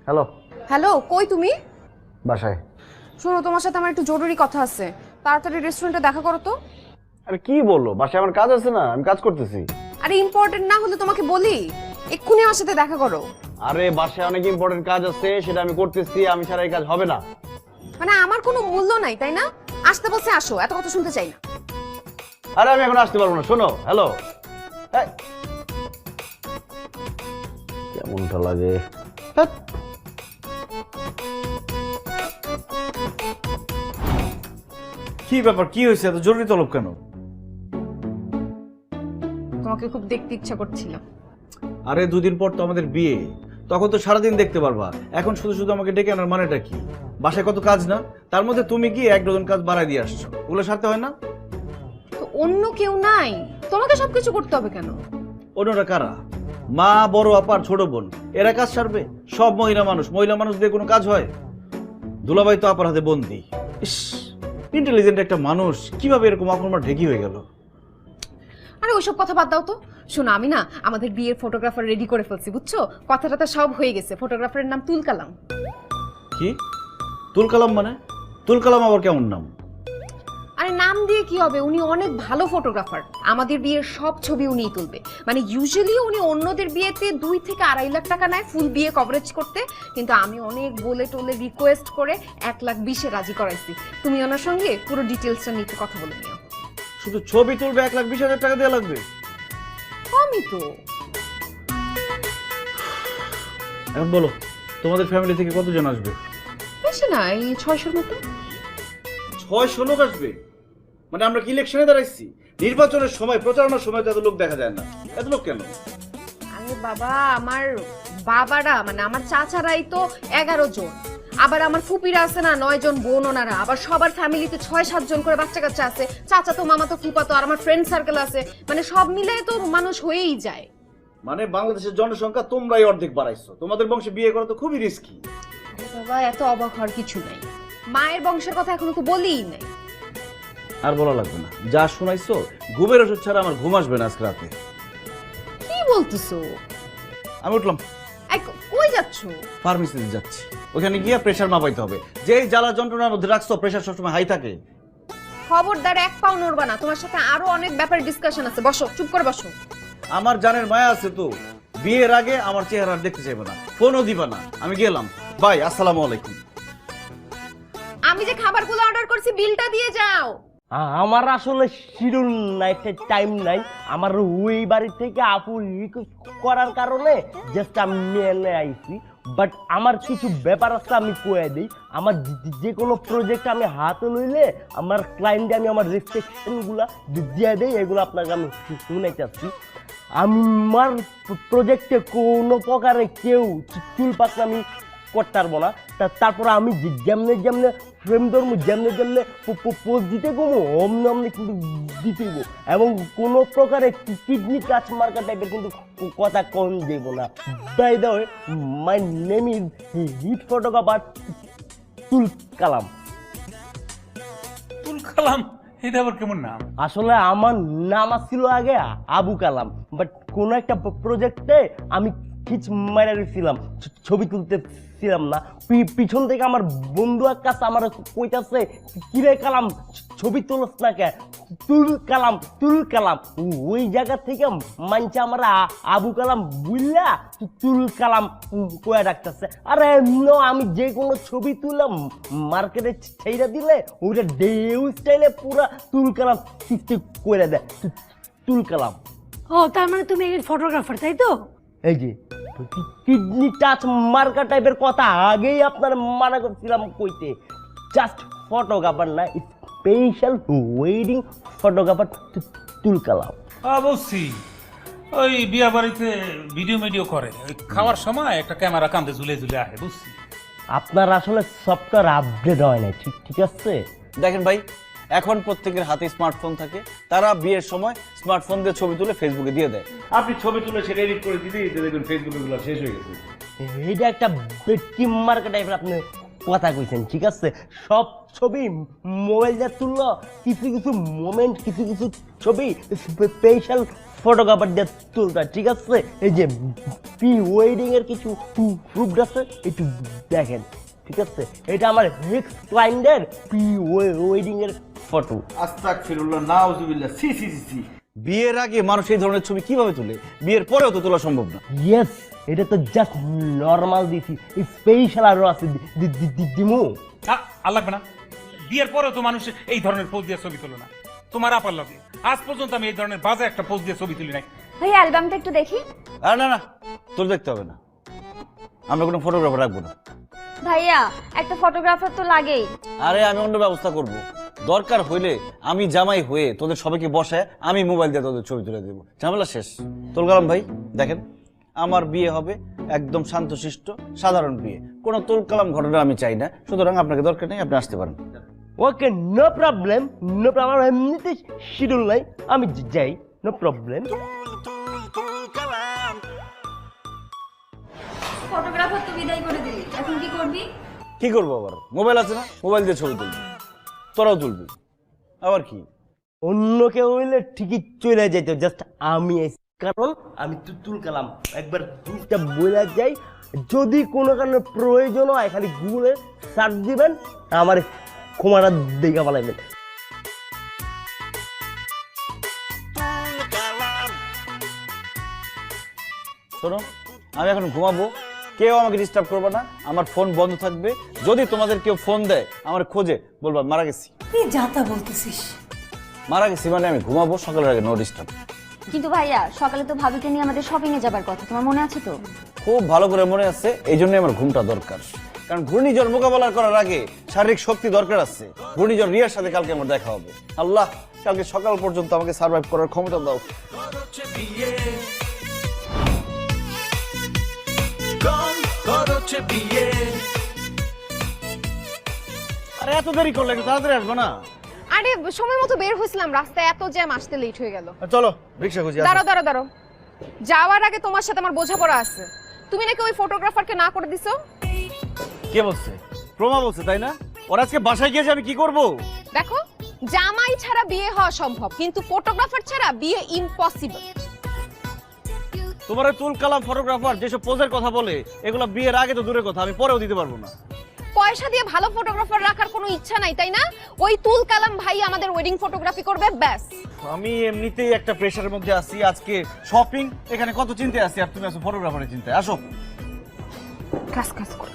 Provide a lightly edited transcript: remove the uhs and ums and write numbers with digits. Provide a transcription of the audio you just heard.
Hello hello, কই তুমি? বাসায়। শোনো, তোমার সাথে আমার একটু জরুরি কথা আছে, তাড়াতাড়ি রেস্টুরেন্টে দেখা করো তো। আরে কি বললো, বাসায় আমার কাজ আছে না, আমি কাজ করতেছি। আরে ইম্পর্টেন্ট না হলে তোমাকে বলি, এক্ষুনি আমার সাথে দেখা করো। আরে বাসায় অনেক ইম্পর্টেন্ট কাজ আছে, সেটা আমি করতেছি, আমি ছাড়া এই কাজ হবে না। মানে আমার কোনো মূল্য নাই তাই না? আসতে বলছে আসো, এত কথা শুনতে চাই না। আরে আমি এখন আসতে পারবো না, শোনো। হ্যালো, কেমনটা লাগে। কি ব্যাপার, কি হয়েছে, এত জরুরি তলব কেন? তোমাকে খুব দেখতে ইচ্ছা করছিল। আরে দুদিন পর তো আমাদের বিয়ে, তখন তো সারাদিন দেখতে পারবা। এখন শুধু শুধু আমাকে ডেকে আনার মানেটা কি? বাসায় কত কাজ না, তার মধ্যে তুমি কি এক ডজন কাজ বাড়াই দিয়ে আসছো, ওগুলো সারতে হয় না? তো অন্য কেউ নাই, তোমাকে সবকিছু করতে হবে কেন? অন্যরা কারা? মা, বড় আপা আর ছোট বোন, এরা কাজ সারবে? সব মহিলা মানুষ দিয়ে কোনো কাজ হয়? দুলাভাই তো আপার হাতে বন্দি। ইস, ইন্টেলিজেন্ট একটা মানুষ কিভাবে এরকম অকর্মার ঢেকি হয়ে গেল? আরে ওইসব কথা বাদ দাও তো। শোনো, আমি না আমাদের বিয়ের ফটোগ্রাফার রেডি করে ফেলছি, বুঝছো? কথাটা সব হয়ে গেছে। ফটোগ্রাফারের নাম তুল কালাম। কি তুল কালাম? মানে তুল কালাম আবার কেমন নাম? আরে নাম দিয়ে কি হবে, উনি অনেক ভালো ফটোগ্রাফার। আমাদের বিয়ের সব ছবি উনিই তুলবে। মানে ইউজুয়ালি উনি অন্যদের বিয়েতে 2 থেকে 2.5 লাখ টাকা নেয় ফুল বিয়ে কভারেজ করতে, কিন্তু আমি অনেক বলে টোলে রিকোয়েস্ট করে 1,20,000 রাজি করাইছি। তুমি ওনার সঙ্গে পুরো ডিটেলসটা নিয়ে একটু কথা বলে নিও। শুধু ছবি তুলবে 1,20,000 টাকা দেওয়া লাগবে? কমই তো। এখন বলো, তোমাদের ফ্যামিলি থেকে কতজন আসবে? বেশি না, এই 600-র মতো। 600 লোক আসবে? মানে আমরা কি ইলেকশনে দাঁড়াইছি? নির্বাচনের সময়, প্রচারণার সময় তো এত লোক দেখা যায় না, এত লোক কেন? আরে বাবা, আমার বাবারা মানে আমার চাচারাই তো 11 জন, আবার আমার ফুপিরা আছে না 9 জন বোন, ওনারা আবার সবার ফ্যামিলিতে 6-7 জন করে বাচ্চা কাচ্চা আছে, চাচা তো মামা তো ফুপা তো, আর আমার ফ্রেন্ড সার্কেল আছে, মানে সব মিলে তো মানুষ হয়েই যায়। মানে বাংলাদেশের জনসংখ্যা তোমরাই অর্ধেক বাড়াইছো, তোমাদের বংশে বিয়ে করা তো খুবই রিস্কি। আরে বাবা, এত অবাক হওয়ার কিছু নাই, মায়ের বংশের কথা এখনো তো বলিই নাই। আর বলা লাগবে না, যা শোনাইছো, ঘুমের ওষুধ ছাড়া আমার ঘুম আসবে না আজকে রাতে। কি বলতেছো? আমি উঠলাম, এই কই যাচ্ছ? ফার্মেসিতে যাচ্ছি, ওখানে গিয়ে প্রেশার মাপাইতে হবে। যেই জ্বালা যন্ত্রণার মধ্যে রাখছো, প্রেশার সবসময় হাই থাকে। খবরদার এক পাও নড়বা না, তোমার সাথে আরো অনেক ব্যাপারে ডিসকাশন আছে, বসো, চুপ করে বসো। আমার জানের মায়া আছে তো, বিয়ের আগে আমার চেহারা দেখতে চাইবে না, ফোনও দিবা না। আমি গেলাম, বাই, আসসালামু আলাইকুম। আমি যে খাবারগুলো অর্ডার করছি বিলটা দিয়ে যাও। আমার আসলে শিডিউল নাই, টাইম নাই। আমার ওই বাড়ি থেকে আপু রিকোয়েস্ট করার কারণে জাস্ট আমি নিয়ে আইছি। বাট আমার কিছু ব্যাপার আছে, আমি কয়ে দিই। আমার যে কোনো প্রজেক্ট আমি হাতে লইলে আমার ক্লায়েন্টে আমি আমার রেস্ট্রিকশনগুলো দিয়ে দেই, এগুলো আপনাকে আমি শুনাইতে আসছি। আমার প্রজেক্টে কোনো প্রকারে কেউ চুল পাকনা আমি করতে পারবো না। তারপর আমি যেমনে যেমনে ফ্রেম ধরবো, যেমনে যেমনে পোজ দিতে গমো, অমনি অমনি কিন্তু দিতেইব, এবং কোনো প্রকারে কিডনি টাচ মার্কা টাইপের কিন্তু কথা কম দেব না। By the way, my name is হিট ফটোগ্রাফার তুল কালাম। তুল কালাম, এটা আবার কেমন নাম? আসলে আমার নাম ছিল আগে আবু কালাম, বাট কোনো একটা প্রজেক্টে আমি খিচ মারা ছিলাম, ছবি তুলতেছিলাম না। পিছন থেকে আমার বন্ধু এক কাছে আমার কইতাছে, কিরে কালাম ছবি তুলস না কে? তুল কালাম, তুল কালাম। ওই জায়গা থেকে মানছে আমার আবু কালাম বুঝলা তুল কালাম কয়া ডাকতেছে। আর আমি যে কোনো ছবি তুললাম মার্কেটে ছেড়ে দিলে ওইটা ডেউ স্টাইলে পুরা তুল কালাম সৃষ্টি করে দেয়, তুল কালাম। ও, তার মানে তুমি ফটোগ্রাফার, তাই তো? এই যে কিডনি টাচ মার্কা টাইপের কথা আগেই আপনার মানা করছিলাম কইতে। জাস্ট ফটোগ্রাফার না, স্পেশাল ওয়েডিং ফটোগ্রাফার তুল কালাম। বুঝছি, ওই বিয়া বাড়িতে ভিডিও করে, ওই খাওয়ার সময় একটা ক্যামেরা কান্দে ঝুলে ঝুলে আসে, বুঝছি। আপনার আসলে সফটওয়্যার আপডেট হয় না, ঠিক আছে? দেখেন ভাই, এখন প্রত্যেকের হাতে স্মার্টফোন থাকে, তারা বিয়ের সময় স্মার্টফোন দিয়ে ছবি তুলে ফেসবুকে দিয়ে দেয়। আপনি ছবি তুলে সেটা এডিট করে দিতে দেখবেন ফেসবুকে গুলো শেষ হয়ে গেছে। এইটা একটা বেটকি মার্কা টাইপের আপনি কথা কইছেন, ঠিক আছে? সব ছবি মোবাইল দিয়ে তুললো, কিছু কিছু মোমেন্ট, কিছু কিছু ছবি স্পেশাল ফটোগ্রাফার দিয়ে তুলতে হয়, ঠিক আছে? এই যে প্রি ওয়েডিং এর কিছু প্রুফ আছে, একটু দেখেন, ঠিক আছে? এটা আমার নেক্সট ক্লায়েন্টের প্রি ওয়েডিং এর ফটো। আস্তাগফিরুল্লাহ, নাউজুবিল্লাহ, সি সি সি সি। বিয়ের আগে মানুষ এই ধরনের ছবি কিভাবে তুলে? বিয়ের পরেও তো তোলা সম্ভব না। ইয়েস, এটা তো জাস্ট নর্মাল দিছি, স্পেশাল আরো আছে দিমু। আর লাগবে না, বিয়ের পরেও তো মানুষ এই ধরনের পোজ দিয়ে ছবি তোলে না। তোমার আপার লাগে আজ পর্যন্ত আমি এই ধরনের বাজে একটা পোজ দিয়ে ছবি তুলি নাই। ভাই অ্যালবামটা একটু দেখি। আর না না, তোর দেখতে হবে না, আমরা কোনো ফটোগ্রাফার রাখবো না। ভাইয়া একটা ফটোগ্রাফার তো লাগেই। আরে আমি অন্য ব্যবস্থা করব, দরকার হইলে আমি জামাই হয়ে তোদের সবাইকে বসায় আমি মোবাইল দিয়ে তোদের ছবি তুলে দেবো, ঝামেলা শেষ। তুল কালাম ভাই দেখেন, আমার বিয়ে হবে একদম শান্তশিষ্ট সাধারণ বিয়ে, কোনো তুল কালাম ঘটনা আমি চাই না, সুতরাং আপনাকে দরকার নেই, আপনি আসতে পারেন। ওকে, নো প্রবলেম, নো প্রবলেম। আমার এমনিতে শিডিউল নাই, আমি যাই, নো প্রবলেম। ফটোগ্রাফার তো বিদায় করে দিলি, এখন কি করবি? কি করবো আবার, মোবাইল আছে না, মোবাইল দিয়ে ছবি তুলবি, তোরাও তুলবি, আবার কি? অন্য কেউ হইলে ঠিকই চলে যেত, জাস্ট আমি আইছি, কারণ আমি তুল কালাম। একবার জিনিসটা বলে যাই, যদি কোনো কারণে প্রয়োজন হয় খালি গুগলে সার্চ দিবেন, আমার ক্ষমাটা দেখা পালাইবেন। শোনো, আমি এখন ঘুমাবো, কেউ আমাকে ডিস্টার্ব করবে না, আমার ফোন বন্ধ থাকবে। যদি তোমাদের কেউ ফোন দেয় আমার খোঁজে, বলবা মারা গেছি। কি যাতা বলতেছিস? মারা গেছি মানে আমি ঘুমাবো, সকালের আগে নো ডিস্টার্ব। কিন্তু ভাইয়া সকালে তো ভাবিকে নিয়ে আমাদের শপিং এ যাবার কথা, তোমার মনে আছে তো? খুব ভালো করে মনে আছে, এই জন্য আমার ঘুমটা দরকার, কারণ ঘূর্ণিঝড় মোকাবেলা করার আগে শারীরিক শক্তি দরকার আছে। ঘূর্ণিঝড় রিয়ার সাথে কালকে আমার দেখা হবে। আল্লাহ, কালকে সকাল পর্যন্ত আমাকে সার্ভাইভ করার ক্ষমতা দাও। আরে এত দেরি করলে একটু তাড়াতাড়ি আসবো না? আরে সময় মতো বের হয়েছিলাম, রাস্তায় এত জ্যাম, আসতে লেট হয়ে গেল। চলো রিক্সা খুঁজি। দাঁড়াও দাঁড়াও দাঁড়াও, যাওয়ার আগে তোমার সাথে আমার বোঝাপড়া আছে। তুমি নাকি ওই ফটোগ্রাফারকে না করে দিছো? কে বলছে? প্রমা বলছে, তাই না? ওর আজকে বাসায় গিয়েছে, আমি কি করব? দেখো, জামাই ছাড়া বিয়ে হওয়া সম্ভব, কিন্তু ফটোগ্রাফার ছাড়া বিয়ে ইম্পসিবল। তোমার ওই তুল কালাম ফটোগ্রাফার যেসব পোজের কথা বলে, এগুলো বিয়ের আগে তো দূরের কথা, আমি পরেও দিতে পারবো না। পয়সা দিয়ে ভালো ফটোগ্রাফার রাখার কোনো ইচ্ছা নাই, তাই না? ওই তুল কালাম ভাই আমাদের ওয়েডিং ফটোগ্রাফি করবে, ব্যাস। আমি এমনিতেই একটা প্রেশারের মধ্যে আছি, আজকে শপিং, এখানে কত চিন্তায় আছি, আর তুমি আছো ফটোগ্রাফারের চিন্তায়। আসো। কাজ কাজ কর।